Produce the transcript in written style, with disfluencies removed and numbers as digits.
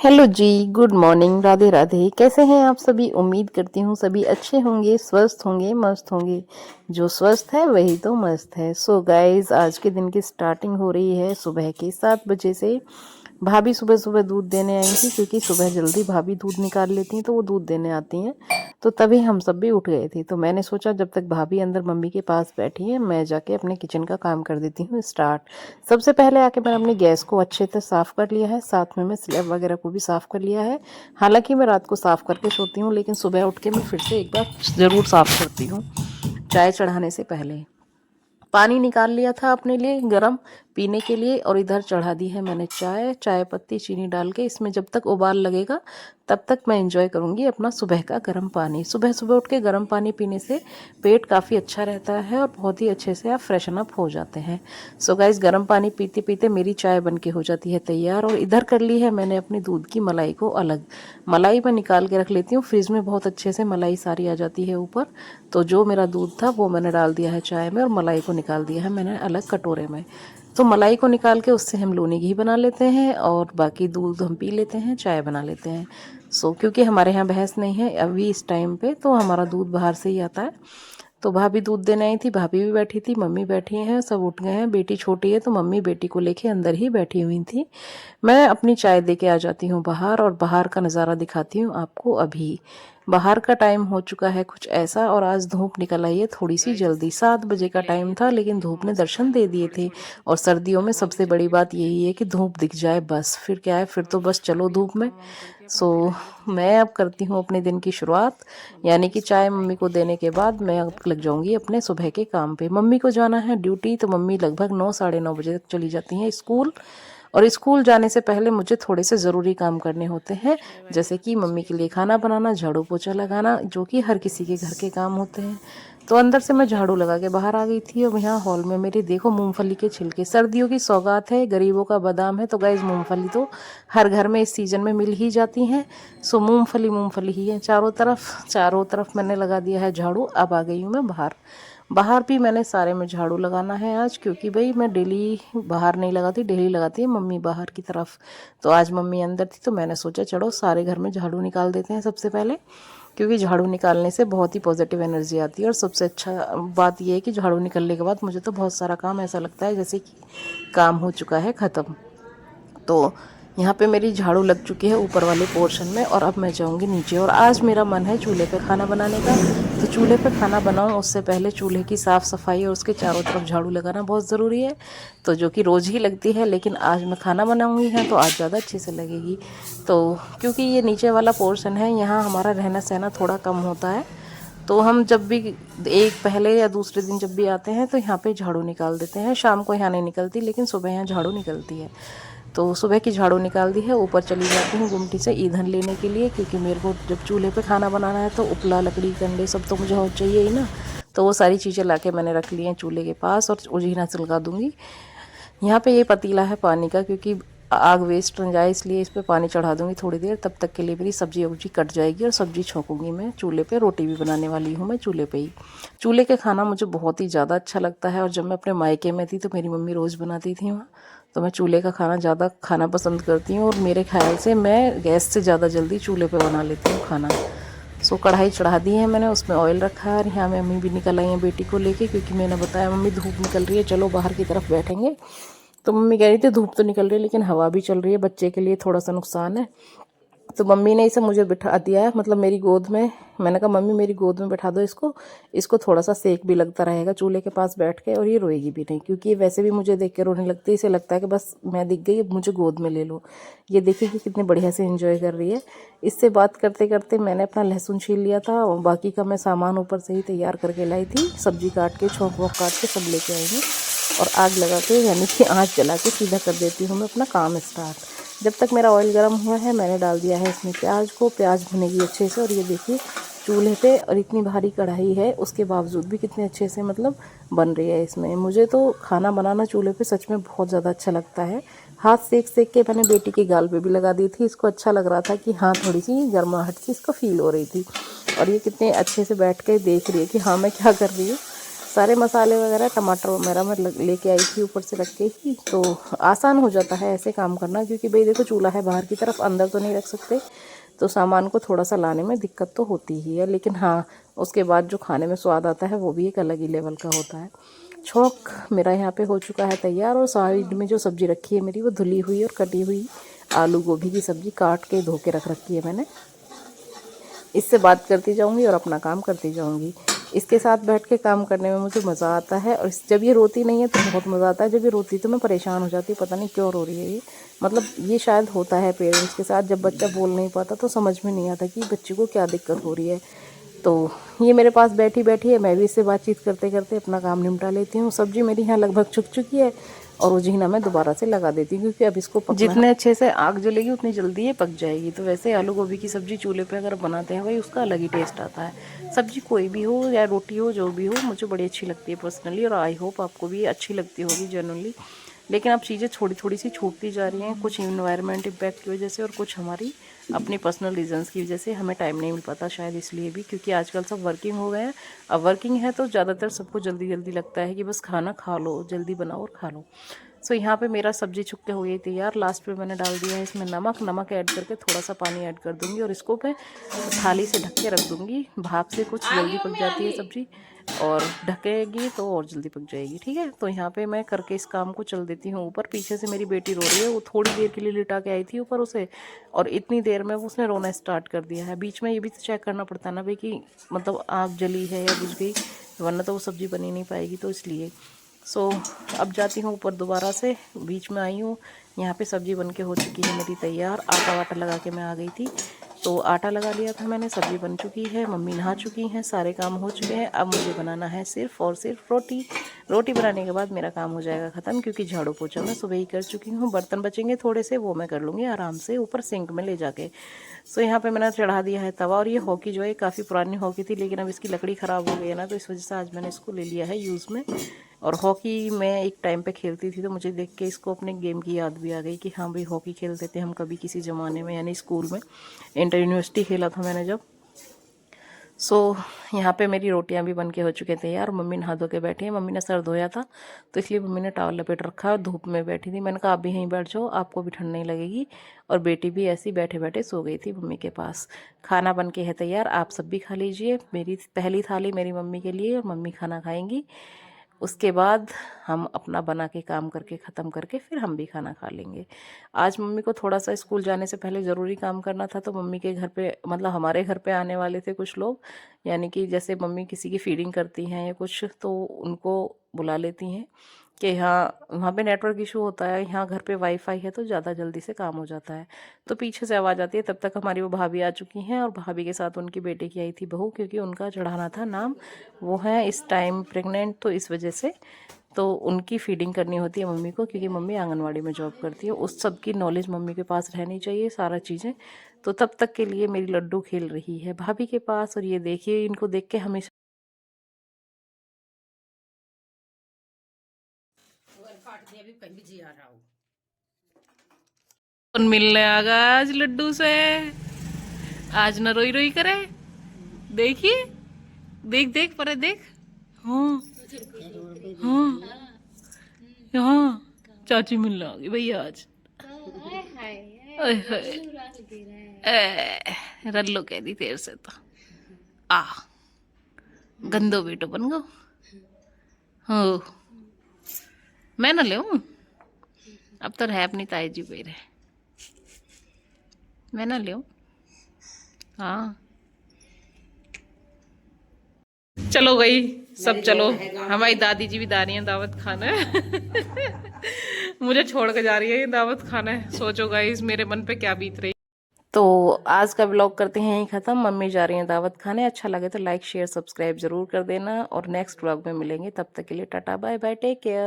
Hello जी, good morning, Radhe Radhe. कैसे हैं आप सभी? उम्मीद करती हूँ सभी अच्छे होंगे, स्वस्थ होंगे, मस्त होंगे। जो स्वस्थ है वही तो मस्त है। सो गाइस, आज के दिन की स्टार्टिंग हो रही है सुबह के 7 बजे से। भाभी सुबह सुबह दूध देने आई थी, क्योंकि सुबह जल्दी भाभी दूध निकाल लेती हैं तो वो दूध देने आती हैं। तो तभी हम सब भी उठ गए थे। तो मैंने सोचा जब तक भाभी अंदर मम्मी के पास बैठी है, मैं जाके अपने किचन का काम कर देती हूँ स्टार्ट। सबसे पहले आके मैंने अपनी गैस को अच्छे से साफ़ कर लिया है, साथ में मैं स्लैब वगैरह को भी साफ़ कर लिया है। हालांकि मैं रात को साफ़ करके सोती हूँ, लेकिन सुबह उठ के मैं फिर से एक बार ज़रूर साफ़ करती हूँ चाय चढ़ाने से पहले। पानी निकाल लिया था अपने लिए गरम पीने के लिए, और इधर चढ़ा दी है मैंने चाय। चाय पत्ती चीनी डाल के इसमें जब तक उबाल लगेगा तब तक मैं एंजॉय करूँगी अपना सुबह का गर्म पानी। सुबह सुबह उठ के गर्म पानी पीने से पेट काफ़ी अच्छा रहता है और बहुत ही अच्छे से आप फ्रेशन अप हो जाते हैं। सो गाइस, गर्म पानी पीते पीते मेरी चाय बन के हो जाती है तैयार। और इधर कर ली है मैंने अपनी दूध की मलाई को अलग। मलाई मैं निकाल के रख लेती हूँ फ्रिज में, बहुत अच्छे से मलाई सारी आ जाती है ऊपर। तो जो मेरा दूध था वो मैंने डाल दिया है चाय में, और मलाई को निकाल दिया है मैंने अलग कटोरे में। तो मलाई को निकाल के उससे हम लोनी घी बना लेते हैं, और बाकी दूध हम पी लेते हैं, चाय बना लेते हैं। क्योंकि हमारे यहाँ भैंस नहीं है अभी इस टाइम पे, तो हमारा दूध बाहर से ही आता है। तो भाभी दूध देने आई थी, भाभी भी बैठी थी, मम्मी बैठी हैं, सब उठ गए हैं। बेटी छोटी है तो मम्मी बेटी को लेके अंदर ही बैठी हुई थी। मैं अपनी चाय दे के आ जाती हूँ बाहर, और बाहर का नज़ारा दिखाती हूँ आपको। अभी बाहर का टाइम हो चुका है कुछ ऐसा, और आज धूप निकल आई है थोड़ी सी जल्दी। 7 बजे का टाइम था, लेकिन धूप ने दर्शन दे दिए थे। और सर्दियों में सबसे बड़ी बात यही है कि धूप दिख जाए, बस फिर क्या है, फिर तो बस चलो धूप में। मैं अब करती हूँ अपने दिन की शुरुआत, यानी कि चाय मम्मी को देने के बाद मैं अब लग जाऊंगी अपने सुबह के काम पे। मम्मी को जाना है ड्यूटी, तो मम्मी लगभग 9 साढ़े 9 बजे तक चली जाती हैं स्कूल। और स्कूल जाने से पहले मुझे थोड़े से ज़रूरी काम करने होते हैं, जैसे कि मम्मी के लिए खाना बनाना, झाड़ू पोछा लगाना, जो कि हर किसी के घर के काम होते हैं। तो अंदर से मैं झाड़ू लगा के बाहर आ गई थी। और यहाँ हॉल में मेरी देखो मूंगफली के छिलके, सर्दियों की सौगात है, गरीबों का बादाम है। तो गाइस, मूंगफली तो हर घर में इस सीज़न में मिल ही जाती हैं। मूंगफली मूंगफली ही है चारों तरफ मैंने लगा दिया है झाड़ू। अब आ गई हूँ मैं बाहर। बाहर भी मैंने सारे में झाड़ू लगाना है आज, क्योंकि भाई मैं डेली बाहर नहीं लगाती, डेली लगाती है मम्मी बाहर की तरफ। तो आज मम्मी अंदर थी, तो मैंने सोचा चलो सारे घर में झाड़ू निकाल देते हैं सबसे पहले, क्योंकि झाड़ू निकालने से बहुत ही पॉजिटिव एनर्जी आती है। और सबसे अच्छा बात यह है कि झाड़ू निकलने के बाद मुझे तो बहुत सारा काम ऐसा लगता है जैसे कि काम हो चुका है ख़त्म। तो यहाँ पे मेरी झाड़ू लग चुकी है ऊपर वाले पोर्शन में, और अब मैं जाऊँगी नीचे। और आज मेरा मन है चूल्हे पे खाना बनाने का। तो चूल्हे पे खाना बनाऊँ उससे पहले चूल्हे की साफ़ सफाई और उसके चारों तरफ झाड़ू लगाना बहुत ज़रूरी है। तो जो कि रोज़ ही लगती है, लेकिन आज मैं खाना बनाऊँगी यहाँ, तो आज ज़्यादा अच्छे से लगेगी। तो क्योंकि ये नीचे वाला पोर्शन है, यहाँ हमारा रहना सहना थोड़ा कम होता है। तो हम जब भी एक पहले या दूसरे दिन जब भी आते हैं, तो यहाँ पे झाड़ू निकाल देते हैं। शाम को यहाँ नहीं निकलती, लेकिन सुबह यहाँ झाड़ू निकलती है। तो सुबह की झाड़ू निकाल दी है। ऊपर चली जाती हूँ गुमटी से ईंधन लेने के लिए, क्योंकि मेरे को जब चूल्हे पे खाना बनाना है तो उपला, लकड़ी, कंडे सब तो मुझे हो चाहिए ही ना। तो वो सारी चीज़ें लाके मैंने रख ली हैं चूल्हे के पास, और उजीना सुलगा दूँगी। यहाँ पे ये पतीला है पानी का, क्योंकि आग वेस्ट न जाए इसलिए इस पर पानी चढ़ा दूँगी थोड़ी देर। तब तक के लिए मेरी सब्जी वब्जी कट जाएगी, और सब्जी छोंकूँगी मैं चूल्हे पे। रोटी भी बनाने वाली हूँ मैं चूल्हे पे ही। चूल्हे के खाना मुझे बहुत ही ज़्यादा अच्छा लगता है। और जब मैं अपने मायके में थी तो मेरी मम्मी रोज़ बनाती थी वहाँ, तो मैं चूल्हे का खाना ज़्यादा खाना पसंद करती हूँ। और मेरे ख्याल से मैं गैस से ज़्यादा जल्दी चूल्हे पे बना लेती हूँ खाना। कढ़ाई चढ़ा दी है मैंने, उसमें ऑयल रखा है। और यहाँ मम्मी भी निकल आई हैं बेटी को लेके, क्योंकि मैंने बताया मम्मी धूप निकल रही है, चलो बाहर की तरफ बैठेंगे। तो मम्मी कह रही थी धूप तो निकल रही है, लेकिन हवा भी चल रही है, बच्चे के लिए थोड़ा सा नुकसान है। तो मम्मी ने इसे मुझे बिठा दिया है, मतलब मेरी गोद में। मैंने कहा मम्मी मेरी गोद में बैठा दो इसको, इसको थोड़ा सा सेक भी लगता रहेगा चूल्हे के पास बैठ के, और ये रोएगी भी नहीं, क्योंकि ये वैसे भी मुझे देख के रोने लगती है। इसे लगता है कि बस मैं दिख गई, अब मुझे गोद में ले लो। ये देखिए कि कितने बढ़िया से एंजॉय कर रही है। इससे बात करते करते मैंने अपना लहसुन छील लिया था, और बाकी का मैं सामान ऊपर से ही तैयार करके लाई थी। सब्जी काट के, छोंक वोंक काट के सब लेके आई हूँ। और आग लगा के, यानी कि आँच जला के सीधा कर देती हूँ मैं अपना काम स्टार्ट। जब तक मेरा ऑयल गर्म हुआ है, मैंने डाल दिया है इसमें प्याज को। प्याज भुनेगी अच्छे से। और ये देखिए चूल्हे पे, और इतनी भारी कढ़ाई है उसके बावजूद भी कितने अच्छे से मतलब बन रही है इसमें। मुझे तो खाना बनाना चूल्हे पे सच में बहुत ज़्यादा अच्छा लगता है। हाथ सेक सेक के मैंने बेटी के गाल पे भी लगा दी थी। इसको अच्छा लग रहा था कि हाँ, थोड़ी सी गर्माहट सी इसको फील हो रही थी। और ये कितने अच्छे से बैठ के देख रही है कि हाँ मैं क्या कर रही हूँ। सारे मसाले वगैरह टमाटर वगैरह मैं लेके आई थी ऊपर से रख के ही, तो आसान हो जाता है ऐसे काम करना, क्योंकि भाई देखो चूल्हा है बाहर की तरफ, अंदर तो नहीं रख सकते, तो सामान को थोड़ा सा लाने में दिक्कत तो होती ही है, लेकिन हाँ उसके बाद जो खाने में स्वाद आता है वो भी एक अलग ही लेवल का होता है। छोंक मेरा यहाँ पे हो चुका है तैयार, और साइड में जो सब्ज़ी रखी है मेरी वो धुली हुई और कटी हुई आलू गोभी की सब्ज़ी काट के धो के रख रखी है मैंने। इससे बात करती जाऊंगी और अपना काम करती जाऊंगी। इसके साथ बैठ के काम करने में मुझे मज़ा आता है, और जब ये रोती नहीं है तो बहुत मज़ा आता है, जब ये रोती तो मैं परेशान हो जाती हूँ, पता नहीं क्यों रो रही है ये। मतलब ये शायद होता है पेरेंट्स के साथ, जब बच्चा बोल नहीं पाता तो समझ में नहीं आता कि बच्चे को क्या दिक्कत हो रही है। तो ये मेरे पास बैठी बैठी है, मैं भी इससे बातचीत करते करते अपना काम निपटा लेती हूँ। सब्ज़ी मेरी यहाँ लगभग चुक चुकी है, और वो जीना मैं दोबारा से लगा देती हूँ, क्योंकि अब इसको जितने अच्छे से आग जलेगी उतनी जल्दी ये पक जाएगी। तो वैसे आलू गोभी की सब्ज़ी चूल्हे पे अगर बनाते हैं भाई उसका अलग ही टेस्ट आता है। सब्ज़ी कोई भी हो या रोटी हो, जो भी हो, मुझे बड़ी अच्छी लगती है पर्सनली, और आई होप आपको भी अच्छी लगती होगी जनरली। लेकिन अब चीज़ें थोड़ी थोड़ी सी छूटती जा रही हैं, कुछ इन्वायरमेंट इम्पैक्ट की वजह से और कुछ हमारी अपनी पर्सनल रीजंस की वजह से हमें टाइम नहीं मिल पाता, शायद इसलिए भी, क्योंकि आजकल सब वर्किंग हो गए हैं। अब वर्किंग है तो ज़्यादातर सबको जल्दी जल्दी लगता है कि बस खाना खा लो, जल्दी बनाओ और खा लो। सो यहाँ पे मेरा सब्जी छुक्के हो गई तैयार। लास्ट में मैंने डाल दिया है इसमें नमक ऐड करके थोड़ा सा पानी ऐड कर दूँगी, और इसको मैं थाली से ढक के रख दूँगी। भाप से कुछ जल्दी पक जाती है सब्ज़ी, और ढकेगी तो और जल्दी पक जाएगी। ठीक है, तो यहाँ पे मैं करके इस काम को चल देती हूँ ऊपर। पीछे से मेरी बेटी रो रही है, वो थोड़ी देर के लिए लिटा के आई थी ऊपर उसे, और इतनी देर में उसने रोना स्टार्ट कर दिया है। बीच में ये भी तो चेक करना पड़ता है ना भाई कि मतलब आग जली है या बुझ गई, वरना तो वो सब्ज़ी बनी नहीं पाएगी, तो इसलिए। सो अब जाती हूँ ऊपर दोबारा से, बीच में आई हूँ। यहाँ पे सब्ज़ी बन के हो चुकी है मेरी तैयार। आटा वाटा लगा के मैं आ गई थी, तो आटा लगा लिया था मैंने। सब्ज़ी बन चुकी है, मम्मी नहा चुकी हैं, सारे काम हो चुके हैं। अब मुझे बनाना है सिर्फ़ और सिर्फ रोटी। रोटी बनाने के बाद मेरा काम हो जाएगा ख़त्म, क्योंकि झाड़ू पोछा मैं सुबह ही कर चुकी हूँ। बर्तन बचेंगे थोड़े से, वो मैं कर लूँगी आराम से ऊपर सिंक में ले जाके। सो यहाँ पे मैंने चढ़ा दिया है तवा, और ये हॉकी जो है काफ़ी पुरानी हॉकी थी, लेकिन अब इसकी लकड़ी ख़राब हो गई है ना, तो इस वजह से आज मैंने इसको ले लिया है यूज़ में। और हॉकी मैं एक टाइम पे खेलती थी, तो मुझे देख के इसको अपने गेम की याद भी आ गई कि हाँ भाई हॉकी खेलते थे हम कभी किसी ज़माने में, यानी स्कूल में। इंटर यूनिवर्सिटी खेला था मैंने जब। सो यहाँ पे मेरी रोटियां भी बन के हो चुके थे यार। मम्मी नहा धो के बैठी है, मम्मी ने सर धोया था तो इसलिए मम्मी ने टॉवल लपेट रखा है, धूप में बैठी थी। मैंने कहा आप भी यहीं बैठ जाओ, आपको भी ठंड नहीं लगेगी। और बेटी भी ऐसी बैठे बैठे सो गई थी मम्मी के पास। खाना बन के है तैयार, आप सब भी खा लीजिए। मेरी पहली थाली मेरी मम्मी के लिए, और मम्मी खाना खाएंगी। उसके बाद हम अपना बना के काम करके ख़त्म करके फिर हम भी खाना खा लेंगे। आज मम्मी को थोड़ा सा स्कूल जाने से पहले ज़रूरी काम करना था, तो मम्मी के घर पे मतलब हमारे घर पे आने वाले थे कुछ लोग, यानी कि जैसे मम्मी किसी की फीडिंग करती हैं या कुछ, तो उनको बुला लेती हैं कि यहाँ वहाँ पे नेटवर्क इशू होता है, यहाँ घर पे वाईफाई है तो ज़्यादा जल्दी से काम हो जाता है। तो पीछे से आवाज़ आती है, तब तक हमारी वो भाभी आ चुकी हैं, और भाभी के साथ उनकी बेटे की आई थी बहू, क्योंकि उनका चढ़ाना था नाम। वो है इस टाइम प्रेग्नेंट, तो इस वजह से तो उनकी फीडिंग करनी होती है मम्मी को, क्योंकि मम्मी आंगनवाड़ी में जॉब करती है। उस सब की नॉलेज मम्मी के पास रहनी चाहिए सारा चीज़ें। तो तब तक के लिए मेरी लड्डू खेल रही है भाभी के पास, और ये देखिए इनको देख के हमेशा मिलने आगा आज लड्डू से। आज न रोई रोई करे, देखिए, देख देख पर देख। हाँ हाँ, यहाँ चाची मिलने आ गई भैया आज। रल्लो कह दी तेरे से तो आ गंदो बेटो बन गो। हो मैं ना ले, अब तो रह अपनी ताई जी पे रहे, मैं ना ले। हाँ चलो गई सब, चलो हमारी दादी जी भी दा रही हैं दावत खाना मुझे छोड़ के जा रही है ये दावत खाना है। सोचो गाइस मेरे मन पे क्या बीत रही। तो आज का व्लॉग करते हैं यहीं ख़त्म। मम्मी जा रही हैं दावत खाने। अच्छा लगे तो लाइक शेयर सब्सक्राइब जरूर कर देना, और नेक्स्ट व्लॉग में मिलेंगे। तब तक के लिए tata bye bye, take care.